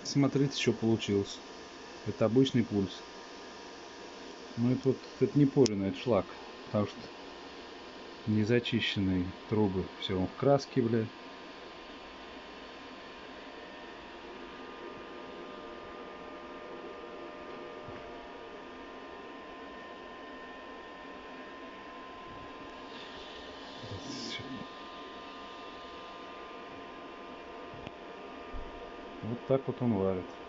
Смотрите, что получилось. Это обычный пульс. Но это вот это не порено, это шлак. Потому что незачищенные трубы. Все в краске, блядь. Вот так вот он варит.